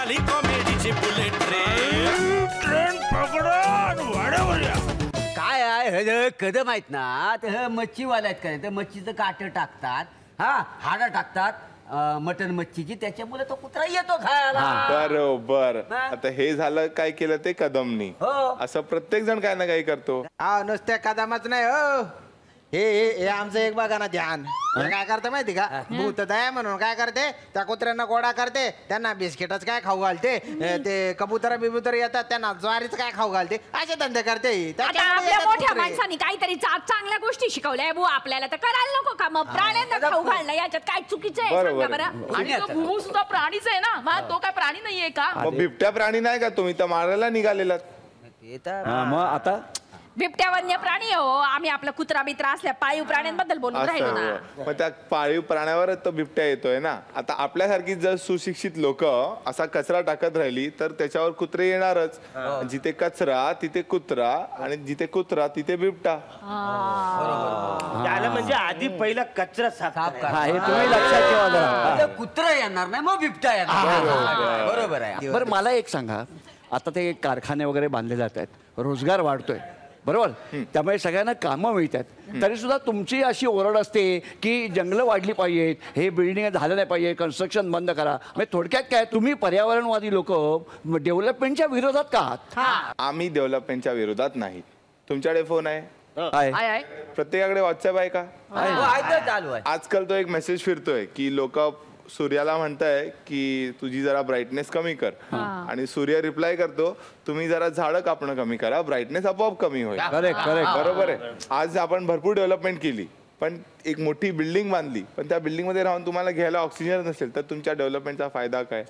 झाली कॉमेडीची bullet train पकडा वाड्यावर या. काय आहे कधी माहित ना ते मच्छीवाले आहेत काय, ते मच्छीचं काट टाकतात, हा हाडं टाकतात मटन मच्छीची, त्याच्यामुळे तो कुत्रा येतो खायला. बरोबर. आता हे झालं काय केलं ते कदमनी. असं प्रत्येक जण काय ना काही करतो. हा नुसत्या कदमच नाही हो, हे आमचं एक बघा ना ध्यान. काय करते माहिती का, भूतदया म्हणून काय करते, त्या कुत्र्यांना गोडा करते, त्यांना बिस्किटच काय खाऊ घालते, ते कबुतर बिबुतर येतात त्यांना ज्वारीच काय खाऊ घालते, असे धंदे करते. आपल्या मोठ्या माणसांनी काहीतरी चांगल्या गोष्टी शिकवल्या भाऊ आपल्याला, तर करायला नको का? मग प्राण्यांना खाऊ घालणं याच्यात काय चुकीचं आहे सांगा बरं. आणि तो भुवू सुद्धा प्राणीच आहे ना, मग तो काय प्राणी नाहीये का? बिबट्या प्राणी नाही का? तुम्ही तर मारायला निघालेलात. मग आता बिबट्या वन्य प्राणी हो, आम्ही आपला कुत्रा बित्रा असल्या पाळीव प्राण्यांबद्दल बोलून राहिलो ना. मग त्या पाळीव प्राण्यावरच तो बिबट्या येतोय ना. आता आपल्यासारखी जर सुशिक्षित लोक असा कचरा टाकत राहिली तर त्याच्यावर कुत्रे येणारच. जिथे कचरा तिथे कुत्रा, आणि जिथे कुत्रा तिथे बिबटा. त्याला म्हणजे आधी पहिला कचरा साफ हा हे तुम्ही लक्षात ठेवा जरा. कुत्रा येणार नाही मग बिबटा येणार. बरोबर आहे. बरं मला एक सांगा, आता ते कारखाने वगैरे बांधले जात आहेत, रोजगार वाढतोय बरोबर, त्यामुळे सगळ्यांना कामं मिळतात, तरी सुद्धा तुमची अशी ओरड असते की जंगलं वाढली पाहिजेत, हे बिल्डिंग झालं नाही पाहिजे, कन्स्ट्रक्शन बंद करा. म्हणजे थोडक्यात काय, तुम्ही पर्यावरणवादी लोक डेव्हलपमेंटच्या विरोधात का आहात? आम्ही डेव्हलपमेंटच्या विरोधात नाही. तुमच्याकडे फोन आहे, प्रत्येकाकडे व्हॉट्सअप आहे का? चालू आहे. आजकाल तो एक मेसेज फिरतोय की लोक सूर्याला म्हणताय की तुझी जरा ब्राईटनेस कमी कर, आणि सूर्य रिप्लाय करतो तुम्ही जरा झाडं कापणं कमी करा, ब्राईटनेस आपोआप कमी होईल. बरोबर आहे. आज आपण भरपूर डेव्हलपमेंट केली, पण एक मोठी बिल्डिंग बांधली, पण त्या बिल्डिंग मध्ये राहून तुम्हाला घ्यायला ऑक्सिजन नसेल तर तुमच्या डेव्हलपमेंटचा फायदा काय?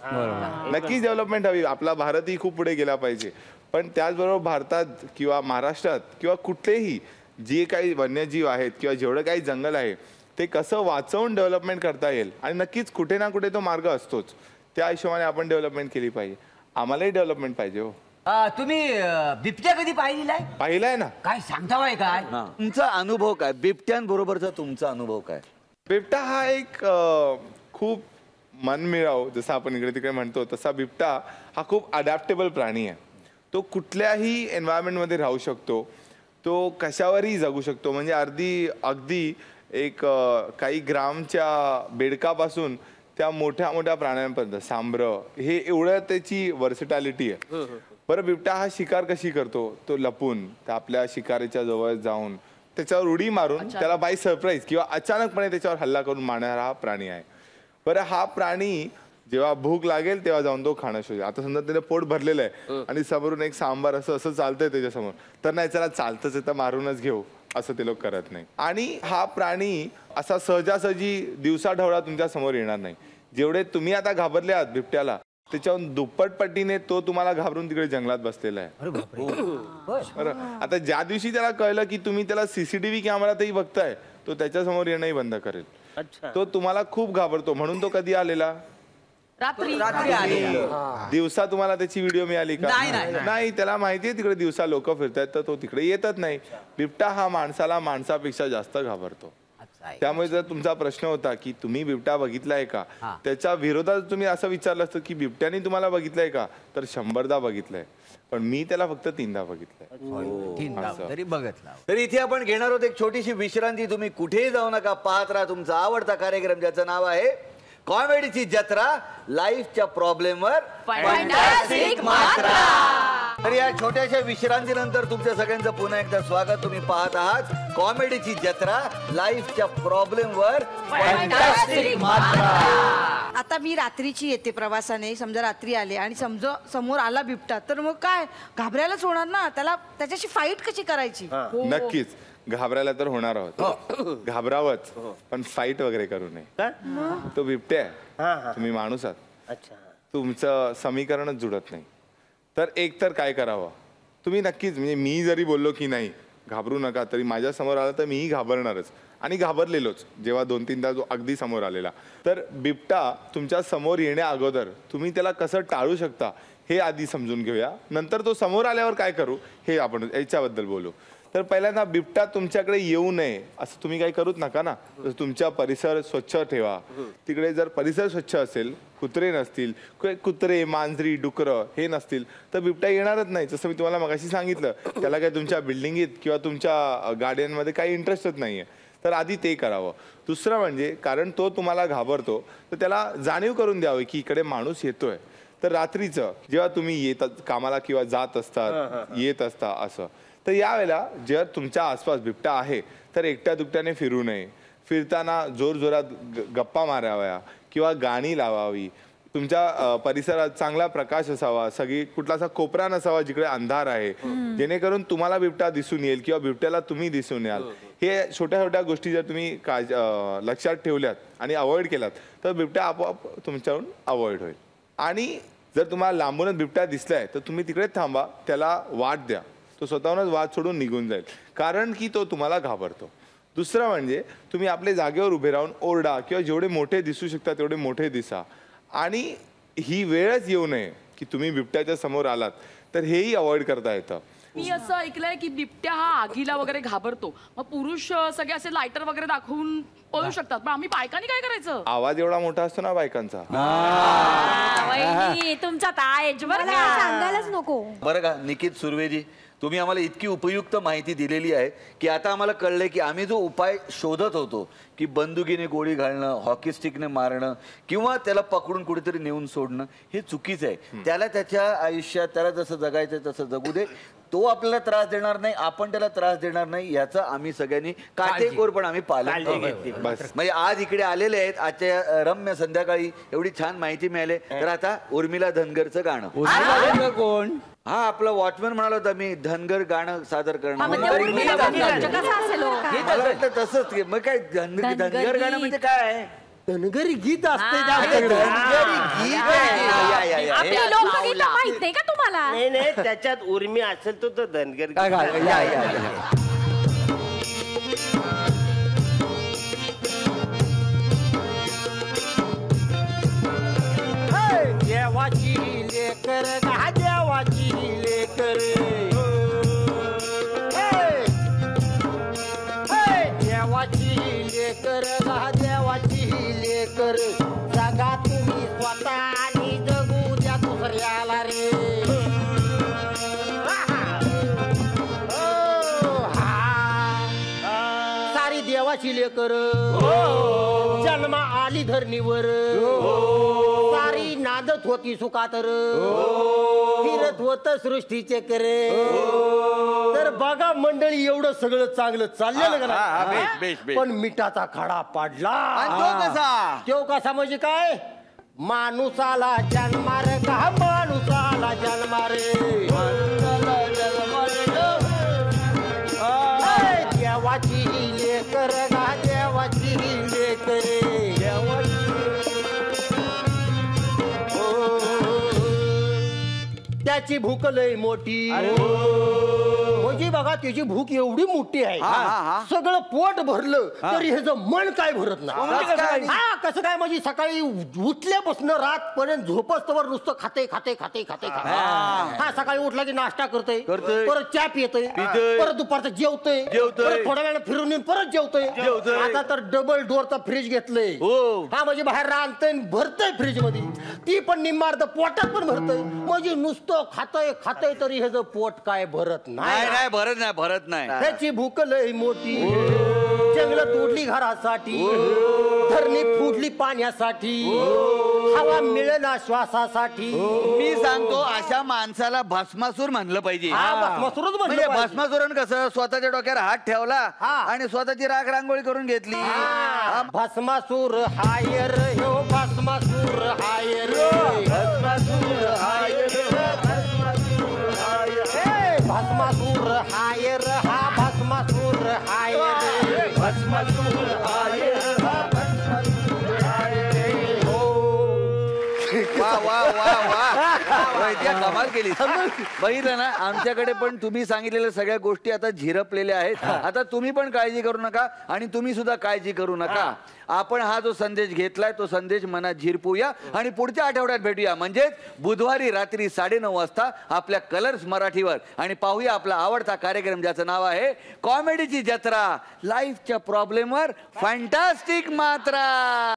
नक्कीच डेव्हलपमेंट हवी. आपला भारतही खूप पुढे गेला पाहिजे, पण त्याचबरोबर भारतात किंवा महाराष्ट्रात किंवा कुठलेही जे काही वन्यजीव आहेत किंवा जेवढं काही जंगल आहे ते कसं वाचवून डेव्हलपमेंट करता येईल, आणि नक्कीच कुठे ना कुठे तो मार्ग असतोच. त्या हिशोबाने आपण डेव्हलपमेंट केली पाहिजे. आम्हालाही डेव्हलपमेंट पाहिजे हो. तुम्ही बिबट्या कधी पाहिलाय ना? काय सांगता बाय काय तुमचा अनुभव काय, बिबट्यांबरोबरचा तुमचा अनुभव काय? बिबटा हा एक खूप मनमिळाऊ, जसं आपण इकडे तिकडे म्हणतो तसा बिबटा हा खूप अडॅप्टेबल प्राणी आहे. तो कुठल्याही एन्व्हायरमेंटमध्ये राहू शकतो, तो कशावरही जगू शकतो. म्हणजे अगदी एक काही ग्रामच्या बेडकापासून त्या मोठ्या मोठ्या प्राण्यांपर्यंत, सांबरं, हे एवढं त्याची वर्सिटॅलिटी आहे. बरं, बिबटा हा शिकार कशी करतो, तो लपून त्या आपल्या शिकारीच्या जवळ जाऊन त्याच्यावर उडी मारून त्याला बाय सरप्राईज किंवा अचानकपणे त्याच्यावर हल्ला करून मारणारा हा प्राणी आहे. बरं, हा प्राणी जेव्हा भूक लागेल तेव्हा जाऊन तो खाणं शोधेल. आता समजा त्याने पोट भरलेलं आहे आणि समोरून एक सांबार असं चालतंय त्याच्यासमोर, तर नाही चला चालतंच आहे तर मारूनच घेऊ, असं ते लोक करत नाही. आणि हा प्राणी असा सहजासहजी दिवसा ढवळा तुमच्या समोर येणार नाही. जेवढे तुम्ही आता घाबरले आहात बिबट्याला, त्याच्याहून दुप्पट पटीने तो तुम्हाला घाबरून तिकडे जंगलात बसलेला आहे. बरं, आता ज्या दिवशी त्याला कळलं की तुम्ही त्याला सीसीटीव्ही कॅमेरातही बघताय, तो त्याच्या समोर येणंही बंद करेल. तो तुम्हाला खूप घाबरतो, म्हणून तो कधी आलेला? रात्री. दिवसा तुम्हाला त्याची व्हिडिओ मिळाली का? नाही. त्याला माहितीये तिकडे दिवसा लोक फिरतायत, तर तो तिकडे येतच नाही. बिबटा हा माणसाला माणसापेक्षा जास्त घाबरतो. त्यामुळे जर तुमचा प्रश्न होता की तुम्ही बिबटा बघितलाय का, त्याच्या विरोधात तुम्ही असं विचारलं असतं की बिबट्याने तुम्हाला बघितलंय का, तर 100दा बघितलंय, पण मी त्याला फक्त 3दा बघितलंय. तरी बघितला. तर इथे आपण घेणार आहोत एक छोटीशी विश्रांती. तुम्ही कुठेही जाऊ नका, पाहत राहा तुमचा आवडता कार्यक्रम, ज्याचं नाव आहे कॉमेडीची जत्रा, लाईफच्या प्रॉब्लेमवर फॅन्टास्टिक मात्रा. तर या छोट्याशा विश्रांतीनंतर तुमच्या सगळ्यांचं पुन्हा एकदा स्वागत. तुम्ही पाहत आहात कॉमेडीची जत्रा, लाईफच्या प्रॉब्लेमवर फॅन्टास्टिक मात्रा. आता मी रात्रीची येते प्रवासाने, समजा रात्री आले आणि समजा समोर आला बिबटा, तर मग काय घाबरायलाच होणार ना. त्याच्याशी फाईट कशी करायची? नक्कीच घाबरायला तर होणार आहोत, घाबरावच, पण फाईट वगैरे करू नये. तो बिबट्या आहे, तुम्ही माणूस आहात, तुमचं समीकरणच जुळत नाही. तर एक तर काय करावं, तुम्ही नक्कीच, म्हणजे मी जरी बोललो की नाही घाबरू नका, तरी माझ्या समोर आला तर मीही घाबरणारच, आणि घाबरलेलोच जेव्हा 2-3दा जो अगदी समोर आलेला. तर बिबटा तुमच्या समोर येण्या अगोदर तुम्ही त्याला कसं टाळू शकता हे आधी समजून घेऊया, नंतर तो समोर आल्यावर काय करू हे आपण याच्याबद्दल बोलू. तर पहिल्यांदा बिबटा तुमच्याकडे येऊ नये असं तुम्ही काही करूच नका ना. तुमचा परिसर स्वच्छ ठेवा. तिकडे जर परिसर स्वच्छ असेल, कुत्रे नसतील, कुत्रे मांजरी डुकरं हे नसतील तर बिबट्या येणारच नाही. जसं मी तुम्हाला मगाशी सांगितलं, त्याला काही तुमच्या बिल्डिंगीत किंवा तुमच्या गार्डनमध्ये काही इंटरेस्टच नाहीये. तर आधी ते करावं. दुसरं म्हणजे कारण तो तुम्हाला घाबरतो तर त्याला जाणीव करून द्यावी की इकडे माणूस येतोय. तर रात्रीचं जेव्हा तुम्ही येतात कामाला किंवा जात असतात येत असता असं, तर यावेळेला जर तुमच्या आसपास बिबटा आहे तर एकट्या दुकट्याने फिरू नये. फिरताना जोरजोरात गप्पा माराव्या किंवा गाणी लावावी. तुमच्या परिसरात चांगला प्रकाश असावा, सगळी कुठला असा कोपरा नसावा जिकडे अंधार आहे, जेणेकरून तुम्हाला बिबटा दिसून येईल किंवा बिबट्याला तुम्ही दिसून याल. हे छोट्या छोट्या गोष्टी जर तुम्ही लक्षात ठेवल्यात आणि अवॉइड केलात तर बिबट्या आपोआप तुमच्याकडून अवॉइड होईल. आणि जर तुम्हाला लांबूनच बिबट्या दिसलाय तर तुम्ही तिकडे थांबा, त्याला वाट द्या. तो स्वतःहूनच वाट सोडून निघून जाईल कारण की तो तुम्हाला घाबरतो. दुसरं म्हणजे तुम्ही आपल्या जागेवर उभे राहून ओरडा किंवा जेवढे मोठे दिसू शकतात तेवढे मोठे दिसा. आणि ही वेळच येऊ नये की तुम्ही बिबट्याच्या समोर आलात तर हेही अवॉइड करता येतं. मी असं ऐकलंय की बिबट्या हा आगीला वगैरे घाबरतो. मग पुरुष सगळे असे लायटर वगैरे दाखवून पळू शकतात, पण आम्ही बायकांनी काय करायचं? आवाज एवढा मोठा असतो ना बायकांचा. वहिनी तुमचा तायज बरं का सांगायलाच नको. बरं का निकित सुर्वेजी, तुम्ही आम्हाला इतकी उपयुक्त माहिती दिलेली आहे की आता आम्हाला कळलंय की आम्ही जो उपाय शोधत होतो की बंदुकीने गोळी घालणं, हॉकी स्टिकने मारणं किंवा त्याला पकडून कुठेतरी नेऊन सोडणं हे चुकीचं आहे. त्याला त्याच्या आयुष्यात त्याला जसं जगायचं तसं जगू दे. तो आपल्याला त्रास देणार नाही, आपण त्याला त्रास देणार नाही, याचं आम्ही सगळ्यांनी काटेकोरपणे आम्ही पालन केलं. म्हणजे आज इकडे आलेले आहेत, आजच्या रम्य संध्याकाळी एवढी छान माहिती मिळाली. तर आता उर्मिला धनगरचं गाणं. कोण? हा आपला वॉचमॅन म्हणाला होता मी धनगर गाणं सादर करणार. मला वाटतं तसंच. मग काय धनगर गाणं म्हणजे काय? धनगरी गीत असते माहित नाही का तुम्हाला? नाही त्याच्यात उर्मी असेल तो धनगर. देवाची लेकर देवाची लेकर देवाची लेकर देवाची लेकर जगा तुम्ही स्वतः आणि जगू द्या दुसऱ्याला रे. सारी देवाची लेकर जन्मा आली धरणीवर, सारी नादत होती सुखातर, फिरत होत सृष्टीचे करे. तर बघा मंडळी एवढं सगळं चांगलं चाललेलं का, पण मिठाचा खडा पाडला. तो कसा म्हणजे काय? माणूसाला जन्मार का माणूसाला जन्मारे, देवाची लेकर गा देवाची लेकरे. त्याची भूक लय मोठी म्हणजे बघा त्याची भूक एवढी मोठी आहे, सगळं पोट भरलं तरी हे मन काय भरत नाही. कसं काय म्हणजे सकाळी उठल्यापासून रातपर्यंत झोपस्तवर नुसतं खाते खाते खाते खाते खाते. हा सकाळी उठला की नाश्ता करतोय, परत चहा पितोय, परत दुपारचं जेवतोय, थोड्या वेळा फिरून येऊन परत जेवतोय. आता तर डबल डोअरचा फ्रीज घेतलंय. हा म्हणजे बाहेर रांधतय भरतय फ्रीज मध्ये, ती पण निम्मार्ध पोटात पण भरतय. म्हणजे नुसतं खातय खातय तरी हे पोट काय भरत नाही. भरत नाही. त्याची भूक लय मोठी, जंगल तोडली घरासाठी, धरणी फुटली पाण्यासाठी, हवा मिळेना श्वासासाठी. मी सांगतो अशा माणसाला भस्मासूर म्हणलं पाहिजे. भस्मासूरच म्हणजे भस्मासुरन कसं स्वतःच्या डोक्यावर हात ठेवला आणि स्वतःची राख रांगोळी करून घेतली. भस्मासूर हायर हो Bhasmasur higher, Bhasmasur higher, Bhasmasur higher हा भस्मासूर हायर, भस्मासूर हायर हा भस्मासूर हायर. वा वा वा वैद्या, कमाल केली. बघितलं ना, आमच्याकडे पण तुम्ही सांगितलेल्या सगळ्या गोष्टी आता झिरपलेल्या आहेत. आता तुम्ही पण काळजी करू नका आणि तुम्ही सुद्धा काळजी करू नका. आपण हा जो संदेश घेतलाय तो संदेश मनात झिरपूया आणि पुढच्या आठवड्यात भेटूया, म्हणजेच बुधवारी रात्री 9:30 वाजता आपल्या कलर्स मराठीवर, आणि पाहूया आपला आवडता कार्यक्रम ज्याचं नाव आहे कॉमेडीची जत्रा. लाईफच्या प्रॉब्लेमवर फॅन्टास्टिक मात्रा.